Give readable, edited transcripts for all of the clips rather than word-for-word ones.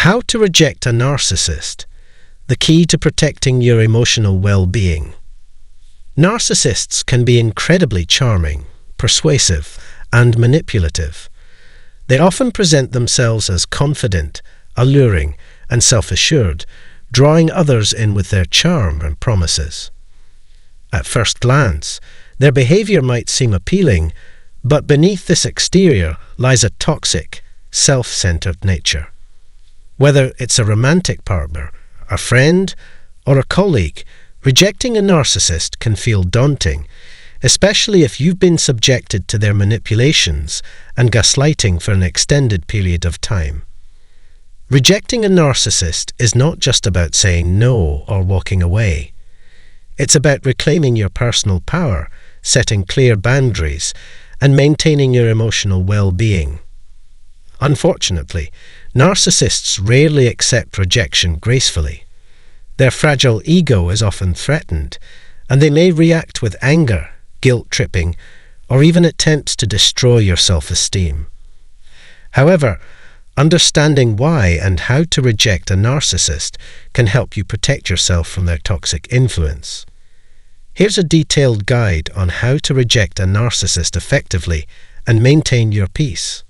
How to reject a narcissist. The key to protecting your emotional well-being. Narcissists can be incredibly charming, persuasive, and manipulative. They often present themselves as confident, alluring, and self-assured, drawing others in with their charm and promises. At first glance, their behavior might seem appealing, but beneath this exterior lies a toxic, self-centered nature. Whether it's a romantic partner, a friend, or a colleague, rejecting a narcissist can feel daunting, especially if you've been subjected to their manipulations and gaslighting for an extended period of time. Rejecting a narcissist is not just about saying no or walking away. It's about reclaiming your personal power, setting clear boundaries, and maintaining your emotional well-being. Unfortunately, narcissists rarely accept rejection gracefully. Their fragile ego is often threatened, and they may react with anger, guilt-tripping, or even attempts to destroy your self-esteem. However, understanding why and how to reject a narcissist can help you protect yourself from their toxic influence. Here's a detailed guide on how to reject a narcissist effectively and maintain your peace.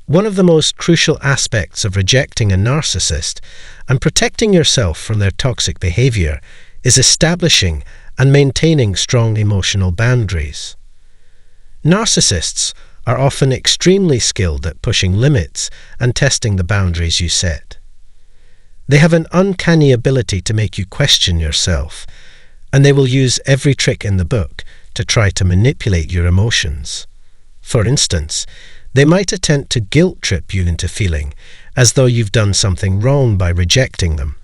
One of the most crucial aspects of rejecting a narcissist and protecting yourself from their toxic behavior is establishing and maintaining strong emotional boundaries. Narcissists are often extremely skilled at pushing limits and testing the boundaries you set. They have an uncanny ability to make you question yourself, and they will use every trick in the book to try to manipulate your emotions. For instance, they might attempt to guilt-trip you into feeling as though you've done something wrong by rejecting them.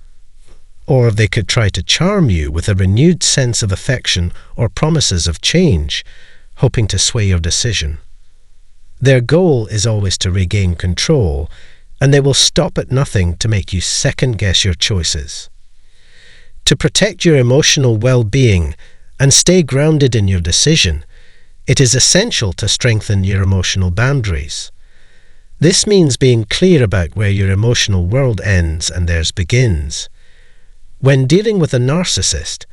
Or they could try to charm you with a renewed sense of affection or promises of change, hoping to sway your decision. Their goal is always to regain control, and they will stop at nothing to make you second-guess your choices. To protect your emotional well-being and stay grounded in your decision, it is essential to strengthen your emotional boundaries. This means being clear about where your emotional world ends and theirs begins. When dealing with a narcissist,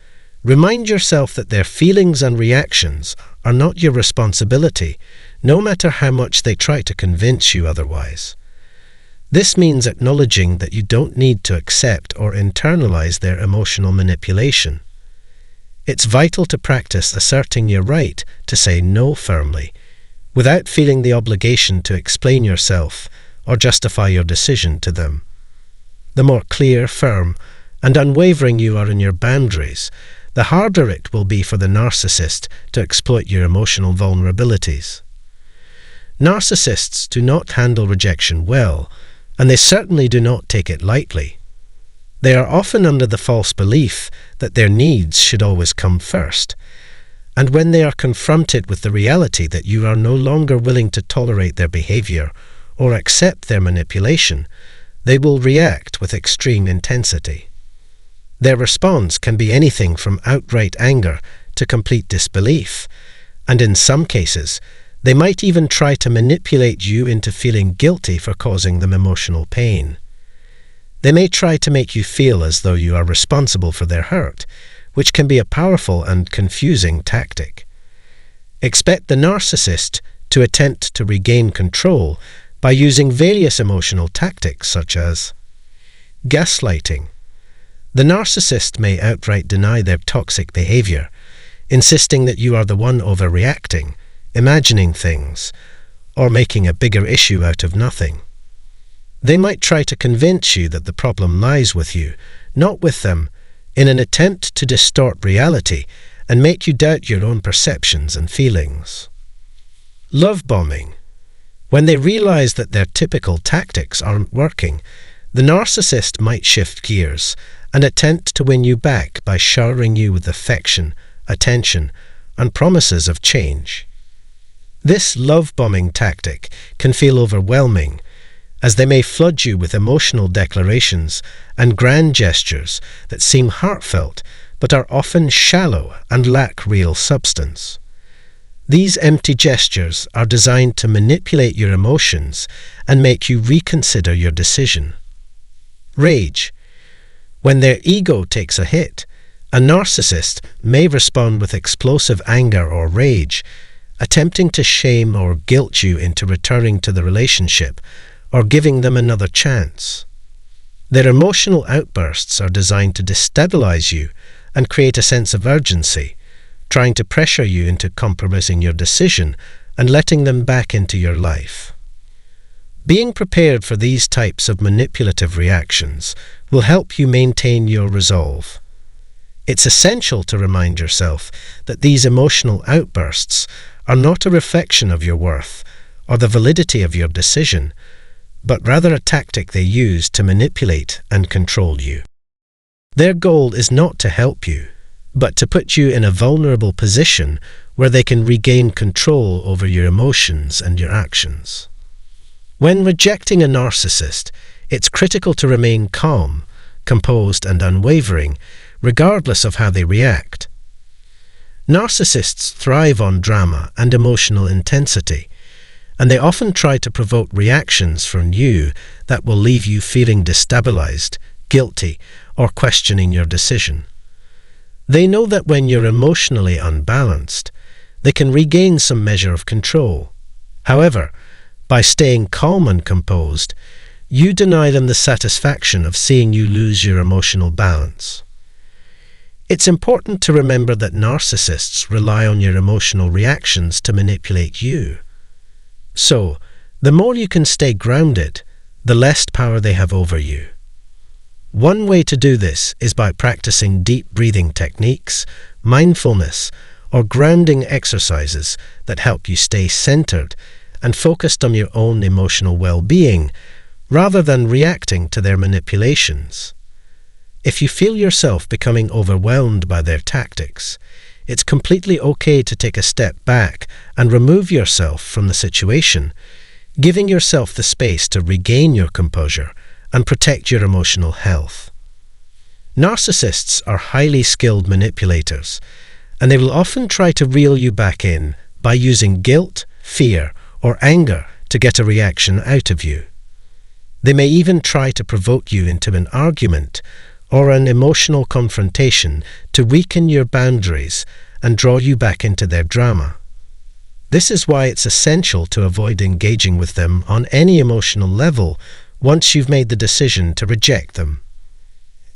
remind yourself that their feelings and reactions are not your responsibility, no matter how much they try to convince you otherwise. This means acknowledging that you don't need to accept or internalize their emotional manipulation. It's vital to practice asserting your right to say no firmly, without feeling the obligation to explain yourself or justify your decision to them. The more clear, firm, and unwavering you are in your boundaries, the harder it will be for the narcissist to exploit your emotional vulnerabilities. Narcissists do not handle rejection well, and they certainly do not take it lightly. They are often under the false belief that their needs should always come first, and when they are confronted with the reality that you are no longer willing to tolerate their behavior or accept their manipulation, they will react with extreme intensity. Their response can be anything from outright anger to complete disbelief, and in some cases, they might even try to manipulate you into feeling guilty for causing them emotional pain. They may try to make you feel as though you are responsible for their hurt, which can be a powerful and confusing tactic. Expect the narcissist to attempt to regain control by using various emotional tactics such as gaslighting. The narcissist may outright deny their toxic behavior, insisting that you are the one overreacting, imagining things, or making a bigger issue out of nothing. They might try to convince you that the problem lies with you, not with them, in an attempt to distort reality and make you doubt your own perceptions and feelings. Love bombing. When they realize that their typical tactics aren't working, the narcissist might shift gears and attempt to win you back by showering you with affection, attention, and promises of change. This love-bombing tactic can feel overwhelming, as they may flood you with emotional declarations and grand gestures that seem heartfelt but are often shallow and lack real substance. These empty gestures are designed to manipulate your emotions and make you reconsider your decision. Rage. When their ego takes a hit, a narcissist may respond with explosive anger or rage, attempting to shame or guilt you into returning to the relationship or giving them another chance. Their emotional outbursts are designed to destabilize you and create a sense of urgency, trying to pressure you into compromising your decision and letting them back into your life. Being prepared for these types of manipulative reactions will help you maintain your resolve. It's essential to remind yourself that these emotional outbursts are not a reflection of your worth or the validity of your decision, but rather a tactic they use to manipulate and control you. Their goal is not to help you, but to put you in a vulnerable position where they can regain control over your emotions and your actions. When rejecting a narcissist, it's critical to remain calm, composed and unwavering, regardless of how they react. Narcissists thrive on drama and emotional intensity, and they often try to provoke reactions from you that will leave you feeling destabilized, guilty, or questioning your decision. They know that when you're emotionally unbalanced, they can regain some measure of control. However, by staying calm and composed, you deny them the satisfaction of seeing you lose your emotional balance. It's important to remember that narcissists rely on your emotional reactions to manipulate you. So, the more you can stay grounded, the less power they have over you. One way to do this is by practicing deep breathing techniques, mindfulness, or grounding exercises that help you stay centered and focused on your own emotional well-being, rather than reacting to their manipulations. If you feel yourself becoming overwhelmed by their tactics, it's completely okay to take a step back and remove yourself from the situation, giving yourself the space to regain your composure and protect your emotional health. Narcissists are highly skilled manipulators, and they will often try to reel you back in by using guilt, fear, or anger to get a reaction out of you. They may even try to provoke you into an argument or an emotional confrontation to weaken your boundaries and draw you back into their drama. This is why it's essential to avoid engaging with them on any emotional level once you've made the decision to reject them.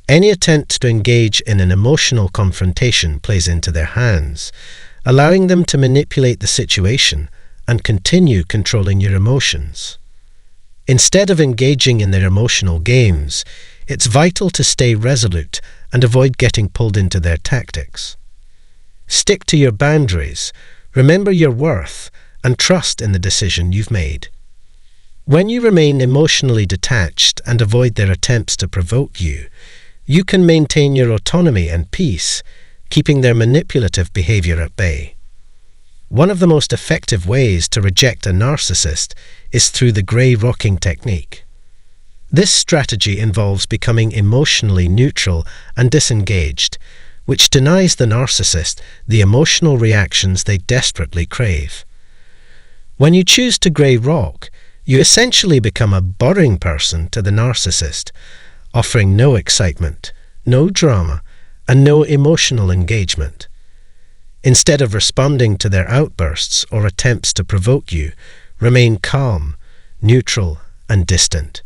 Any attempt to engage in an emotional confrontation plays into their hands, allowing them to manipulate the situation and continue controlling your emotions. Instead of engaging in their emotional games, it's vital to stay resolute and avoid getting pulled into their tactics. Stick to your boundaries, remember your worth, and trust in the decision you've made. When you remain emotionally detached and avoid their attempts to provoke you, you can maintain your autonomy and peace, keeping their manipulative behavior at bay. One of the most effective ways to reject a narcissist is through the grey rocking technique. This strategy involves becoming emotionally neutral and disengaged, which denies the narcissist the emotional reactions they desperately crave. When you choose to grey rock, you essentially become a boring person to the narcissist, offering no excitement, no drama, and no emotional engagement. Instead of responding to their outbursts or attempts to provoke you, remain calm, neutral, and distant.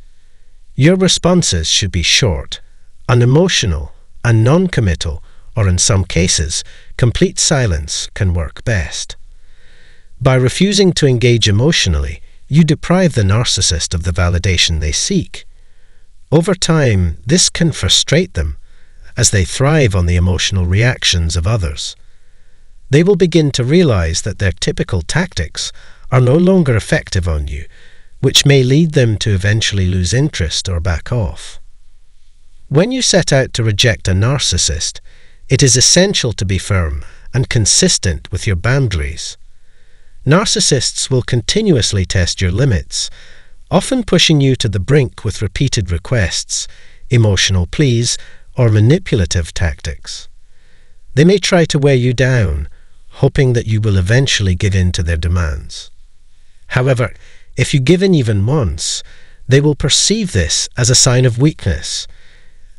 Your responses should be short, unemotional, and non-committal, or in some cases, complete silence can work best. By refusing to engage emotionally, you deprive the narcissist of the validation they seek. Over time, this can frustrate them, as they thrive on the emotional reactions of others. They will begin to realize that their typical tactics are no longer effective on you, which may lead them to eventually lose interest or back off. When you set out to reject a narcissist, it is essential to be firm and consistent with your boundaries. Narcissists will continuously test your limits, often pushing you to the brink with repeated requests, emotional pleas, or manipulative tactics. They may try to wear you down, hoping that you will eventually give in to their demands. However, if you give in even once, They will perceive this as a sign of weakness,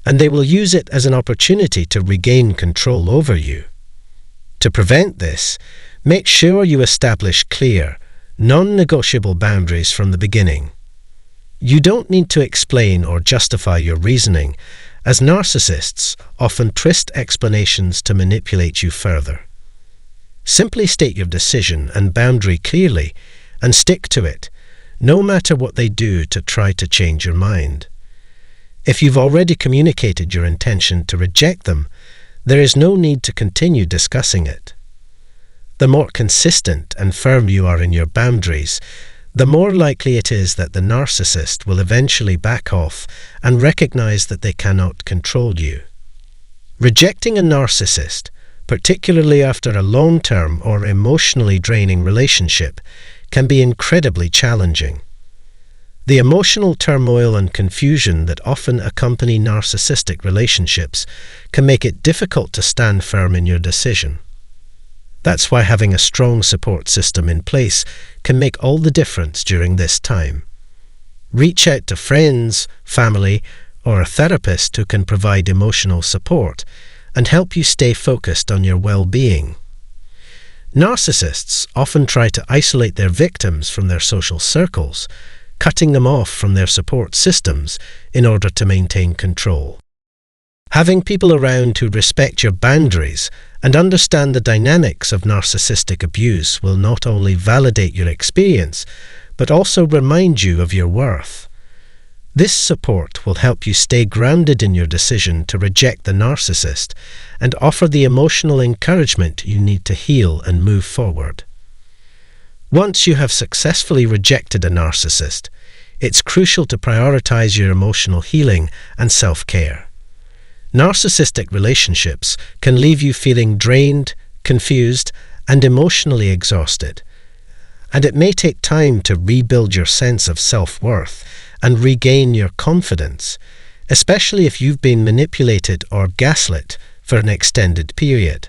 and they will use it as an opportunity to regain control over you. To prevent this, make sure you establish clear, non-negotiable boundaries from the beginning. You don't need to explain or justify your reasoning, as narcissists often twist explanations to manipulate you further. Simply state your decision and boundary clearly and stick to it, no matter what they do to try to change your mind. If you've already communicated your intention to reject them, there is no need to continue discussing it. The more consistent and firm you are in your boundaries, the more likely it is that the narcissist will eventually back off and recognize that they cannot control you. Rejecting a narcissist, particularly after a long-term or emotionally draining relationship, can be incredibly challenging. The emotional turmoil and confusion that often accompany narcissistic relationships can make it difficult to stand firm in your decision. That's why having a strong support system in place can make all the difference during this time. Reach out to friends, family, or a therapist who can provide emotional support and help you stay focused on your well-being. Narcissists often try to isolate their victims from their social circles, cutting them off from their support systems in order to maintain control. Having people around who respect your boundaries and understand the dynamics of narcissistic abuse will not only validate your experience, but also remind you of your worth. This support will help you stay grounded in your decision to reject the narcissist and offer the emotional encouragement you need to heal and move forward. Once you have successfully rejected a narcissist, it's crucial to prioritize your emotional healing and self-care. Narcissistic relationships can leave you feeling drained, confused, and emotionally exhausted, and it may take time to rebuild your sense of self-worth and regain your confidence, especially if you've been manipulated or gaslit for an extended period.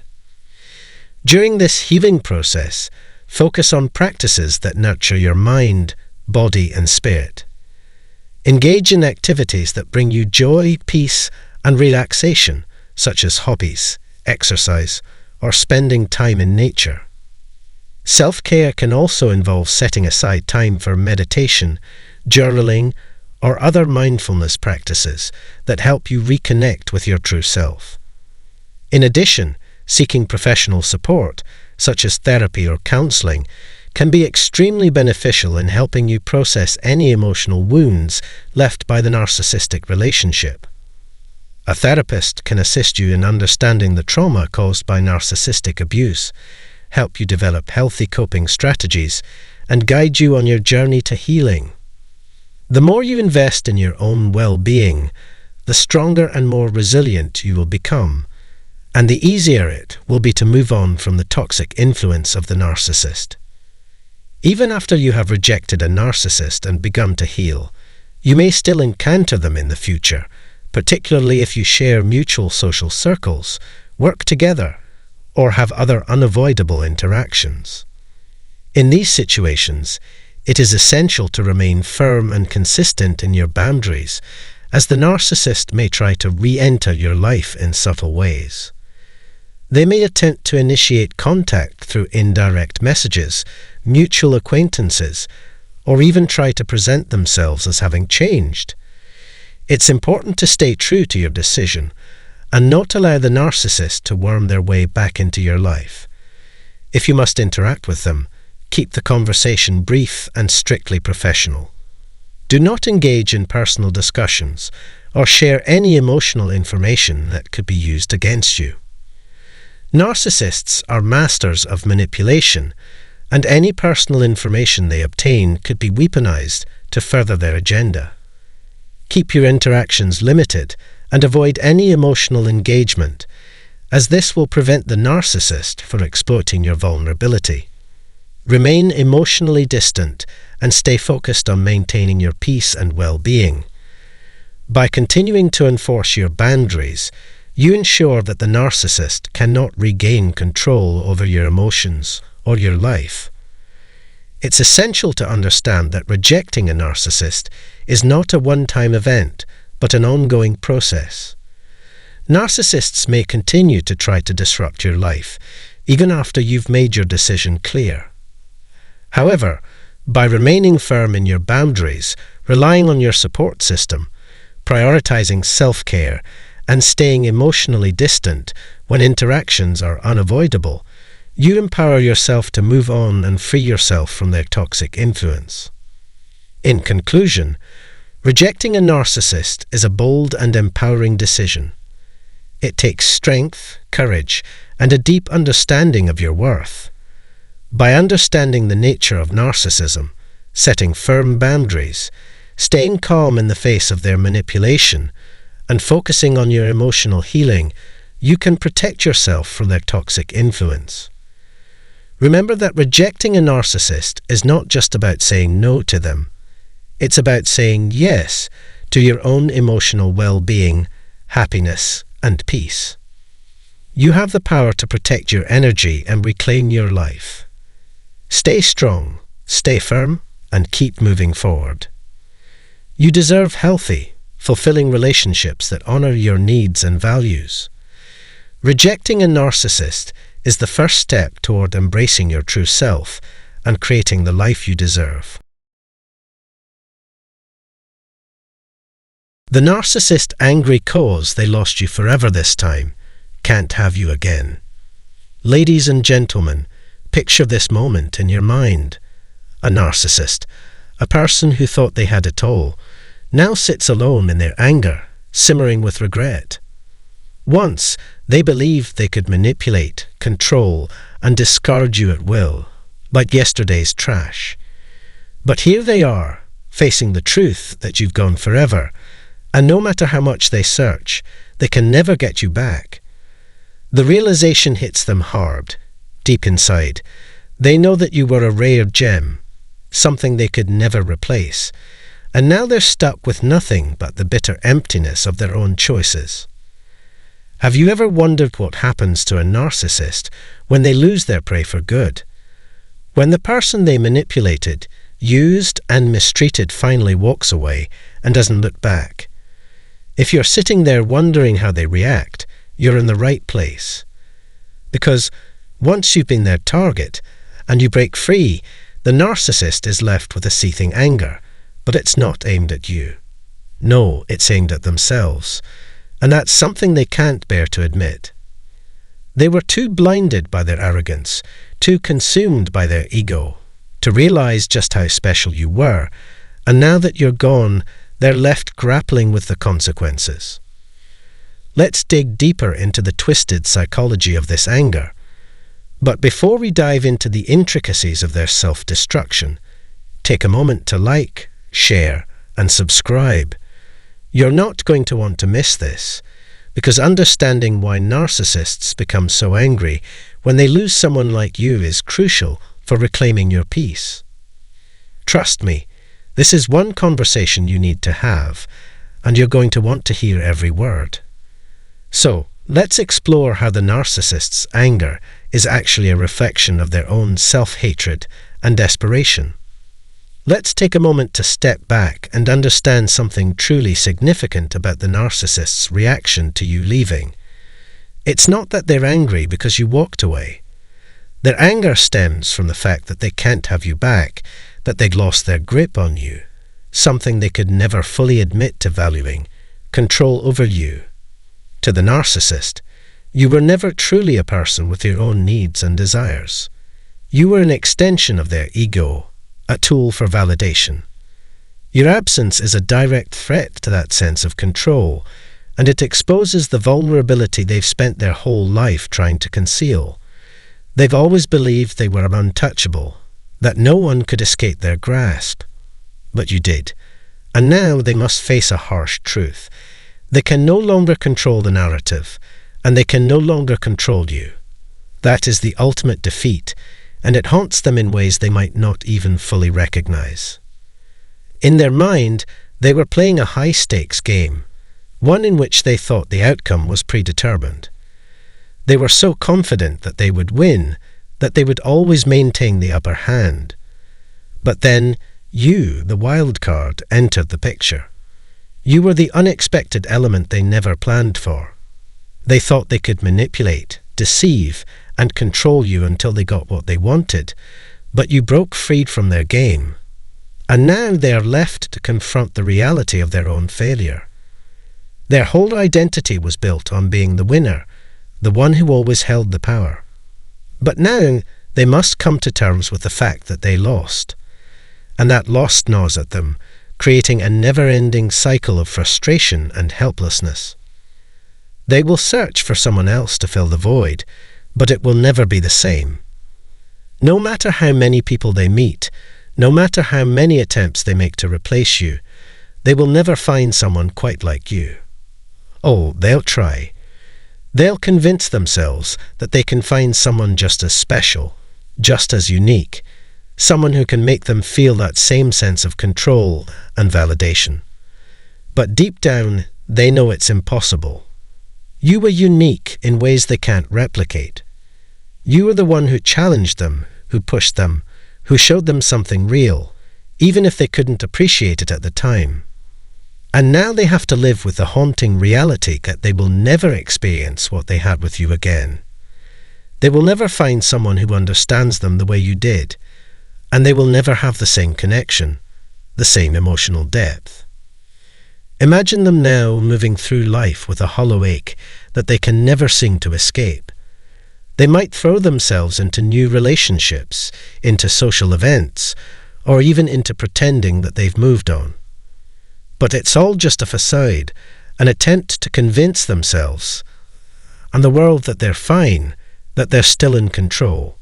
During this healing process, focus on practices that nurture your mind, body, and spirit. Engage in activities that bring you joy, peace, and relaxation, such as hobbies, exercise, or spending time in nature. Self-care can also involve setting aside time for meditation, journaling, or other mindfulness practices that help you reconnect with your true self. In addition, seeking professional support, such as therapy or counseling, can be extremely beneficial in helping you process any emotional wounds left by the narcissistic relationship. A therapist can assist you in understanding the trauma caused by narcissistic abuse, help you develop healthy coping strategies, and guide you on your journey to healing. The more you invest in your own well-being, the stronger and more resilient you will become, and the easier it will be to move on from the toxic influence of the narcissist. Even after you have rejected a narcissist and begun to heal, you may still encounter them in the future, particularly if you share mutual social circles, work together, or have other unavoidable interactions. In these situations, it is essential to remain firm and consistent in your boundaries, as the narcissist may try to re-enter your life in subtle ways. They may attempt to initiate contact through indirect messages, mutual acquaintances, or even try to present themselves as having changed. It's important to stay true to your decision and not allow the narcissist to worm their way back into your life. If you must interact with them, keep the conversation brief and strictly professional. Do not engage in personal discussions or share any emotional information that could be used against you. Narcissists are masters of manipulation, and any personal information they obtain could be weaponized to further their agenda. Keep your interactions limited and avoid any emotional engagement, as this will prevent the narcissist from exploiting your vulnerability. Remain emotionally distant and stay focused on maintaining your peace and well-being. By continuing to enforce your boundaries, you ensure that the narcissist cannot regain control over your emotions or your life. It's essential to understand that rejecting a narcissist is not a one-time event, but an ongoing process. Narcissists may continue to try to disrupt your life, even after you've made your decision clear. However, by remaining firm in your boundaries, relying on your support system, prioritizing self-care, and staying emotionally distant when interactions are unavoidable, you empower yourself to move on and free yourself from their toxic influence. In conclusion, rejecting a narcissist is a bold and empowering decision. It takes strength, courage, and a deep understanding of your worth. By understanding the nature of narcissism, setting firm boundaries, staying calm in the face of their manipulation, and focusing on your emotional healing, you can protect yourself from their toxic influence. Remember that rejecting a narcissist is not just about saying no to them. It's about saying yes to your own emotional well-being, happiness, and peace. You have the power to protect your energy and reclaim your life. Stay strong, stay firm, and keep moving forward. You deserve healthy, fulfilling relationships that honor your needs and values. Rejecting a narcissist is the first step toward embracing your true self and creating the life you deserve. The narcissist angry cause they lost you forever this time can't have you again. Ladies and gentlemen, picture this moment in your mind. A narcissist, a person who thought they had it all, now sits alone in their anger, simmering with regret. Once, they believed they could manipulate, control, and discard you at will, like yesterday's trash. But here they are, facing the truth that you've gone forever, and no matter how much they search, they can never get you back. The realization hits them hard, deep inside. They know that you were a rare gem, something they could never replace, and now they're stuck with nothing but the bitter emptiness of their own choices. Have you ever wondered what happens to a narcissist when they lose their prey for good? When the person they manipulated, used, and mistreated finally walks away and doesn't look back. If you're sitting there wondering how they react, you're in the right place. Because once you've been their target and you break free, the narcissist is left with a seething anger, but it's not aimed at you. No, it's aimed at themselves, and that's something they can't bear to admit. They were too blinded by their arrogance, too consumed by their ego, to realize just how special you were, and now that you're gone, they're left grappling with the consequences. Let's dig deeper into the twisted psychology of this anger. But before we dive into the intricacies of their self-destruction, take a moment to like, share, and subscribe. You're not going to want to miss this, because understanding why narcissists become so angry when they lose someone like you is crucial for reclaiming your peace. Trust me, this is one conversation you need to have, and you're going to want to hear every word. So, let's explore how the narcissist's anger is actually a reflection of their own self-hatred and desperation. Let's take a moment to step back and understand something truly significant about the narcissist's reaction to you leaving. It's not that they're angry because you walked away. Their anger stems from the fact that they can't have you back, that they'd lost their grip on you, something they could never fully admit to valuing, control over you. To the narcissist, you were never truly a person with your own needs and desires. You were an extension of their ego, a tool for validation. Your absence is a direct threat to that sense of control, and it exposes the vulnerability they've spent their whole life trying to conceal. They've always believed they were untouchable, that no one could escape their grasp. But you did, and now they must face a harsh truth. They can no longer control the narrative, and they can no longer control you. That is the ultimate defeat, and it haunts them in ways they might not even fully recognize. In their mind, they were playing a high-stakes game, one in which they thought the outcome was predetermined. They were so confident that they would win, that they would always maintain the upper hand. But then, You, the wild card, entered the picture. You were the unexpected element they never planned for. They thought they could manipulate, deceive, and control you until they got what they wanted, but you broke free from their game. And now they are left to confront the reality of their own failure. Their whole identity was built on being the winner, the one who always held the power. But now they must come to terms with the fact that they lost. And that loss gnaws at them, creating a never-ending cycle of frustration and helplessness. They will search for someone else to fill the void, but it will never be the same. No matter how many people they meet, no matter how many attempts they make to replace you, they will never find someone quite like you. Oh, they'll try. They'll convince themselves that they can find someone just as special, just as unique, someone who can make them feel that same sense of control and validation. But deep down, they know it's impossible. You were unique in ways they can't replicate. You were the one who challenged them, who pushed them, who showed them something real, even if they couldn't appreciate it at the time. And now they have to live with the haunting reality that they will never experience what they had with you again. They will never find someone who understands them the way you did, and they will never have the same connection, the same emotional depth. Imagine them now moving through life with a hollow ache that they can never seem to escape. They might throw themselves into new relationships, into social events, or even into pretending that they've moved on. But it's all just a facade, an attempt to convince themselves and the world that they're fine, that they're still in control.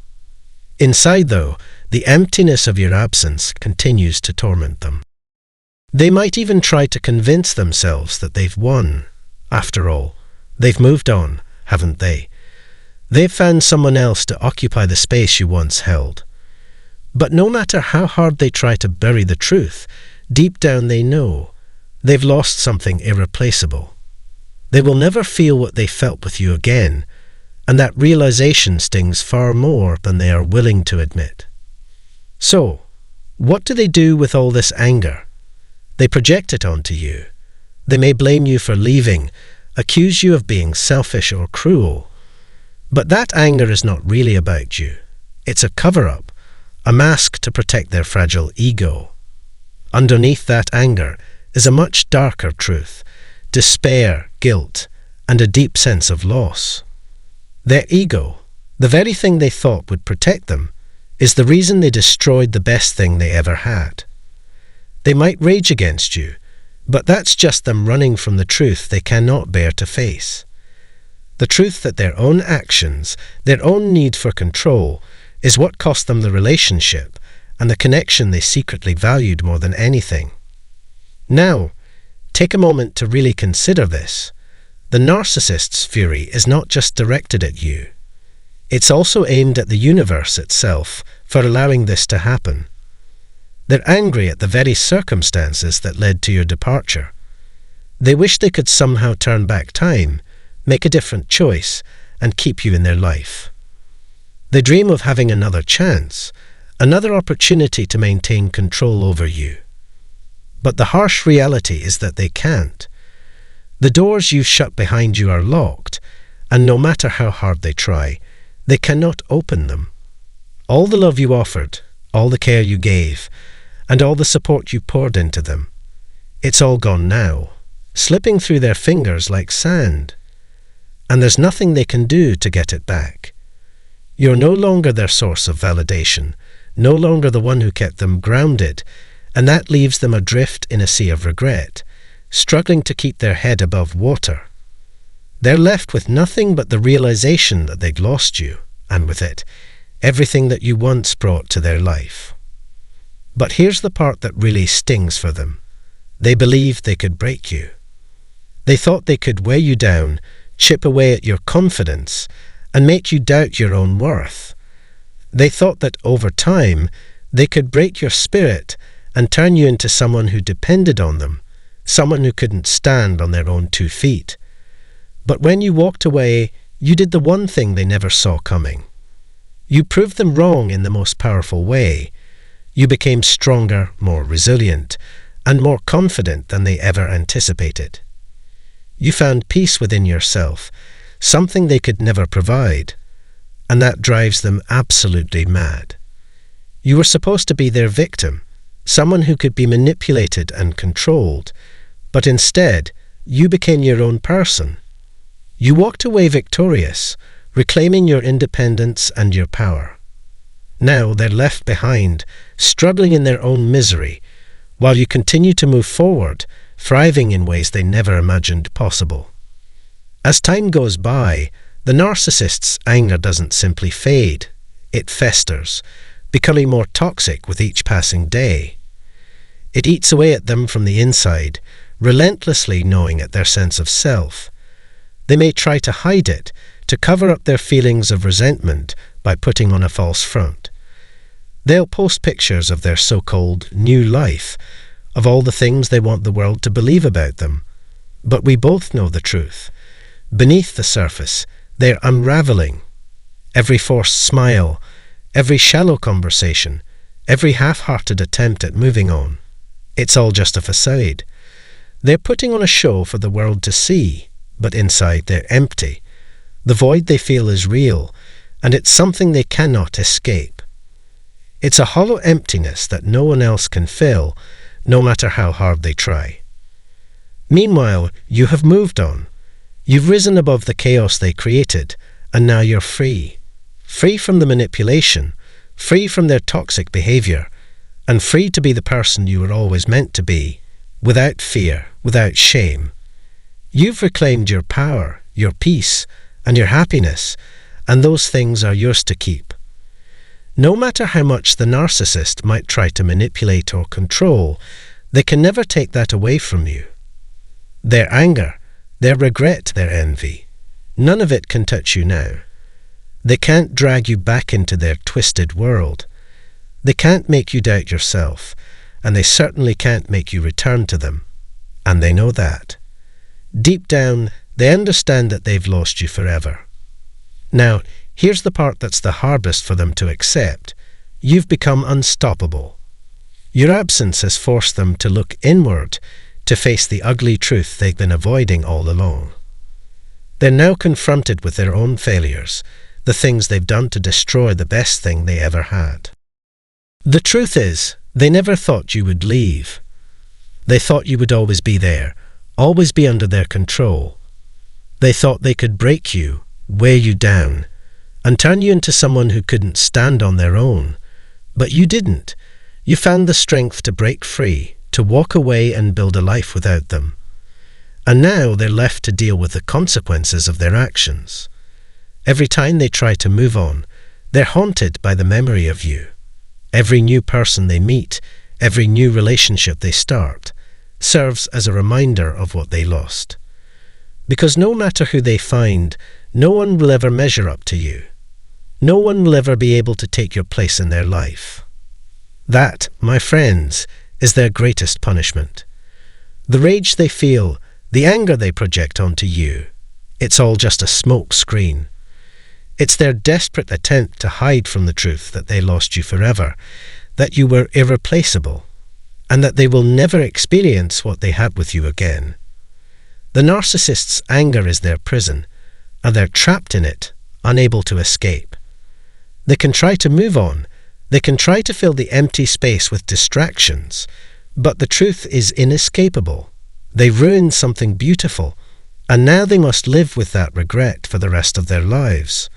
Inside, though, the emptiness of your absence continues to torment them. They might even try to convince themselves that they've won. After all, they've moved on, haven't they? They've found someone else to occupy the space you once held. But no matter how hard they try to bury the truth, deep down they know they've lost something irreplaceable. They will never feel what they felt with you again, and that realization stings far more than they are willing to admit. So, what do they do with all this anger? They project it onto you. They may blame you for leaving, accuse you of being selfish or cruel. But that anger is not really about you. It's a cover-up, a mask to protect their fragile ego. Underneath that anger is a much darker truth, despair, guilt, and a deep sense of loss. Their ego, the very thing they thought would protect them, is the reason they destroyed the best thing they ever had. They might rage against you, but that's just them running from the truth they cannot bear to face. The truth that their own actions, their own need for control, is what cost them the relationship and the connection they secretly valued more than anything. Now, take a moment to really consider this. The narcissist's fury is not just directed at you. It's also aimed at the universe itself for allowing this to happen. They're angry at the very circumstances that led to your departure. They wish they could somehow turn back time, make a different choice, and keep you in their life. They dream of having another chance, another opportunity to maintain control over you. But the harsh reality is that they can't. The doors you've shut behind you are locked, and no matter how hard they try, they cannot open them. All the love you offered, all the care you gave, and all the support you poured into them, it's all gone now, slipping through their fingers like sand. And there's nothing they can do to get it back. You're no longer their source of validation, no longer the one who kept them grounded, and that leaves them adrift in a sea of regret, struggling to keep their head above water. They're left with nothing but the realization that they'd lost you, and with it, everything that you once brought to their life. But here's the part that really stings for them. They believed they could break you. They thought they could weigh you down, chip away at your confidence, and make you doubt your own worth. They thought that over time, they could break your spirit and turn you into someone who depended on them, someone who couldn't stand on their own 2 feet. But when you walked away, you did the one thing they never saw coming. You proved them wrong in the most powerful way. You became stronger, more resilient, and more confident than they ever anticipated. You found peace within yourself, something they could never provide, and that drives them absolutely mad. You were supposed to be their victim, someone who could be manipulated and controlled, but instead, you became your own person. You walked away victorious, reclaiming your independence and your power. Now they're left behind, struggling in their own misery, while you continue to move forward, thriving in ways they never imagined possible. As time goes by, the narcissist's anger doesn't simply fade, it festers, becoming more toxic with each passing day. It eats away at them from the inside, relentlessly gnawing at their sense of self. They may try to hide it, to cover up their feelings of resentment by putting on a false front. They'll post pictures of their so-called new life, of all the things they want the world to believe about them. But we both know the truth. Beneath the surface, they're unraveling. Every forced smile, every shallow conversation, every half-hearted attempt at moving on, it's all just a facade. They're putting on a show for the world to see, but inside they're empty. The void they feel is real, and it's something they cannot escape. It's a hollow emptiness that no one else can fill, no matter how hard they try. Meanwhile, you have moved on. You've risen above the chaos they created, and now you're free. Free from the manipulation, free from their toxic behavior, and free to be the person you were always meant to be, without fear, without shame. You've reclaimed your power, your peace, and your happiness, and those things are yours to keep. No matter how much the narcissist might try to manipulate or control, they can never take that away from you. Their anger, their regret, their envy, none of it can touch you now. They can't drag you back into their twisted world. They can't make you doubt yourself, and they certainly can't make you return to them. And they know that. Deep down, they understand that they've lost you forever. Now, here's the part that's the hardest for them to accept. You've become unstoppable. Your absence has forced them to look inward, to face the ugly truth they've been avoiding all along. They're now confronted with their own failures, the things they've done to destroy the best thing they ever had. The truth is, they never thought you would leave. They thought you would always be there, always be under their control. They thought they could break you, weigh you down, and turn you into someone who couldn't stand on their own. But you didn't. You found the strength to break free, to walk away and build a life without them. And now they're left to deal with the consequences of their actions. Every time they try to move on, they're haunted by the memory of you. Every new person they meet, every new relationship they start, serves as a reminder of what they lost. Because no matter who they find, no one will ever measure up to you. No one will ever be able to take your place in their life. That, my friends, is their greatest punishment. The rage they feel, the anger they project onto you, it's all just a smoke screen. It's their desperate attempt to hide from the truth that they lost you forever, that you were irreplaceable, and that they will never experience what they had with you again. The narcissist's anger is their prison, and they're trapped in it, unable to escape. They can try to move on, they can try to fill the empty space with distractions, but the truth is inescapable. They ruined something beautiful, and now they must live with that regret for the rest of their lives.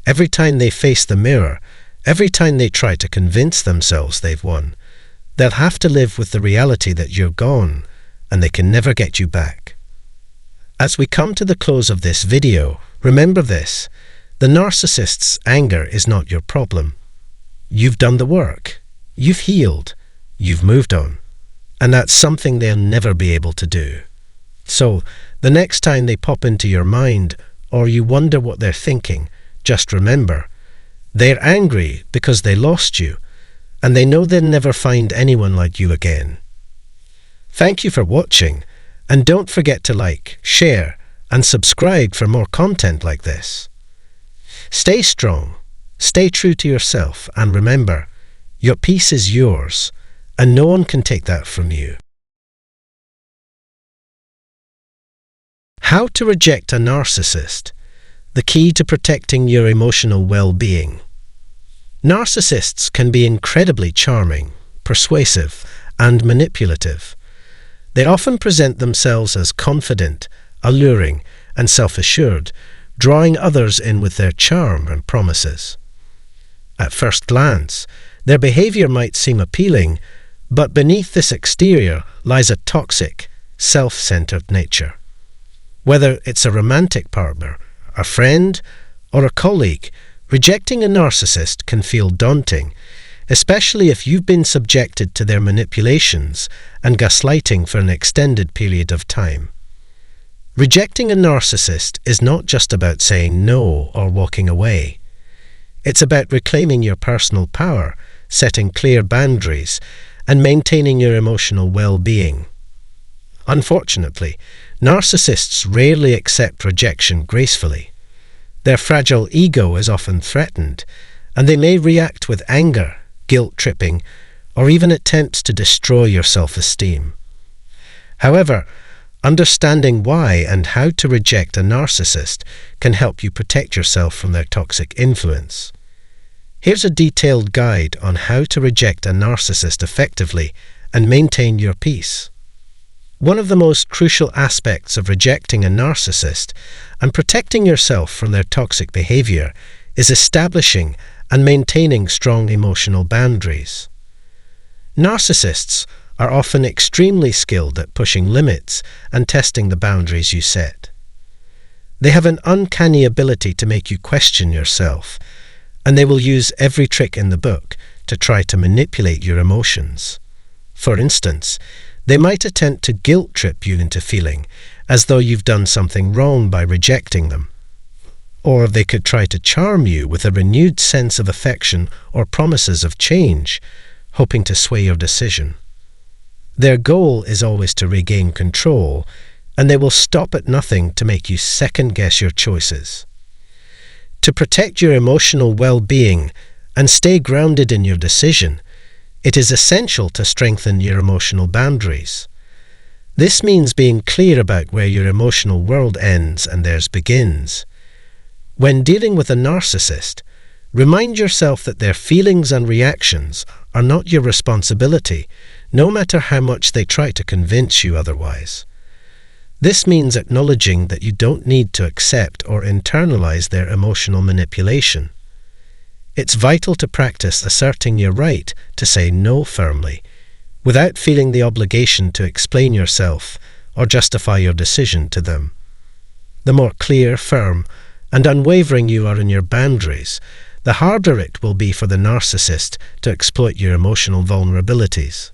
Every time they face the mirror, every time they try to convince themselves they've won, they'll have to live with the reality that you're gone, and they can never get you back. As we come to the close of this video, remember this: the narcissist's anger is not your problem. You've done the work, you've healed, you've moved on, and that's something they'll never be able to do. So, the next time they pop into your mind, or you wonder what they're thinking, just remember, they're angry because they lost you, and they know they'll never find anyone like you again. Thank you for watching, and don't forget to like, share, and subscribe for more content like this. Stay strong, stay true to yourself, and remember, Your peace is yours, and no one can take that from you. How to reject a narcissist. The key to protecting your emotional well-being. Narcissists can be incredibly charming, persuasive, and manipulative. They often present themselves as confident, alluring, and self-assured, drawing others in with their charm and promises. At first glance, their behavior might seem appealing, but beneath this exterior lies a toxic, self-centered nature. Whether it's a romantic partner, a friend, or a colleague, rejecting a narcissist can feel daunting, especially if you've been subjected to their manipulations and gaslighting for an extended period of time. Rejecting a narcissist is not just about saying no or walking away. It's about reclaiming your personal power, setting clear boundaries, and maintaining your emotional well-being. Unfortunately, narcissists rarely accept rejection gracefully. Their fragile ego is often threatened, and they may react with anger, guilt-tripping, or even attempts to destroy your self-esteem. However, understanding why and how to reject a narcissist can help you protect yourself from their toxic influence. Here's a detailed guide on how to reject a narcissist effectively and maintain your peace. One of the most crucial aspects of rejecting a narcissist and protecting yourself from their toxic behavior is establishing and maintaining strong emotional boundaries. Narcissists are often extremely skilled at pushing limits and testing the boundaries you set. They have an uncanny ability to make you question yourself, and they will use every trick in the book to try to manipulate your emotions. For instance, they might attempt to guilt-trip you into feeling as though you've done something wrong by rejecting them. Or they could try to charm you with a renewed sense of affection or promises of change, hoping to sway your decision. Their goal is always to regain control, and they will stop at nothing to make you second-guess your choices. To protect your emotional well-being and stay grounded in your decision, it is essential to strengthen your emotional boundaries. This means being clear about where your emotional world ends and theirs begins. When dealing with a narcissist, remind yourself that their feelings and reactions are not your responsibility, no matter how much they try to convince you otherwise. This means acknowledging that you don't need to accept or internalize their emotional manipulation. It's vital to practice asserting your right to say no firmly, without feeling the obligation to explain yourself or justify your decision to them. The more clear, firm, and unwavering you are in your boundaries, the harder it will be for the narcissist to exploit your emotional vulnerabilities.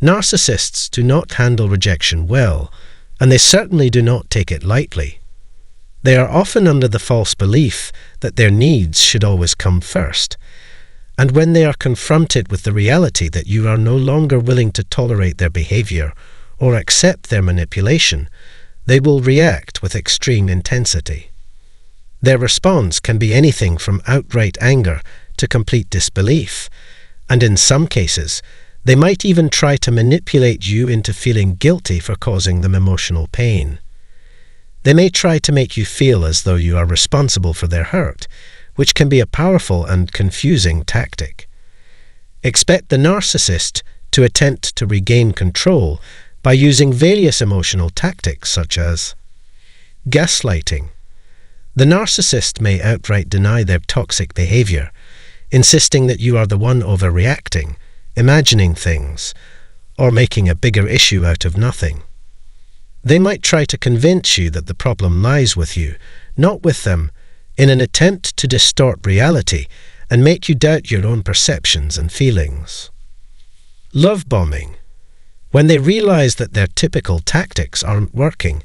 Narcissists do not handle rejection well, and they certainly do not take it lightly. They are often under the false belief that their needs should always come first, and when they are confronted with the reality that you are no longer willing to tolerate their behavior or accept their manipulation, they will react with extreme intensity. Their response can be anything from outright anger to complete disbelief, and in some cases, they might even try to manipulate you into feeling guilty for causing them emotional pain. They may try to make you feel as though you are responsible for their hurt, which can be a powerful and confusing tactic. Expect the narcissist to attempt to regain control by using various emotional tactics such as gaslighting. The narcissist may outright deny their toxic behavior, insisting that you are the one overreacting, imagining things, or making a bigger issue out of nothing. They might try to convince you that the problem lies with you, not with them, in an attempt to distort reality and make you doubt your own perceptions and feelings. Love bombing. When they realize that their typical tactics aren't working,